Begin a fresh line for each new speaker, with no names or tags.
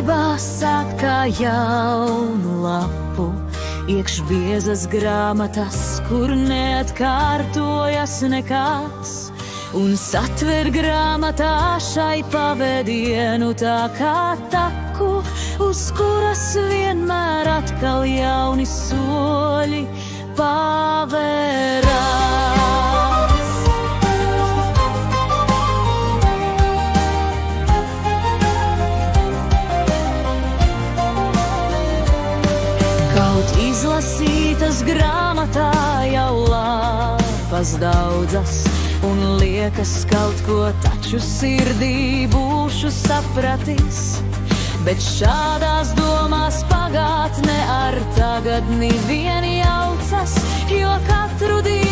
gribās sākt kā jaunu lapu, iekš biezas grāmatas, kur neatkārtojas nekas, un satver grāmatā šai pavadienu tā kā taku, uz kuras vienmēr atkal jauni soļi pavērās. Kaut izlasītas grāmatā jau lapas daudzas, un liekas kaut ko taču sirdī būšu sapratis, bet šādās domās pagātne ar tagadni vien jaucas, jo katru dienu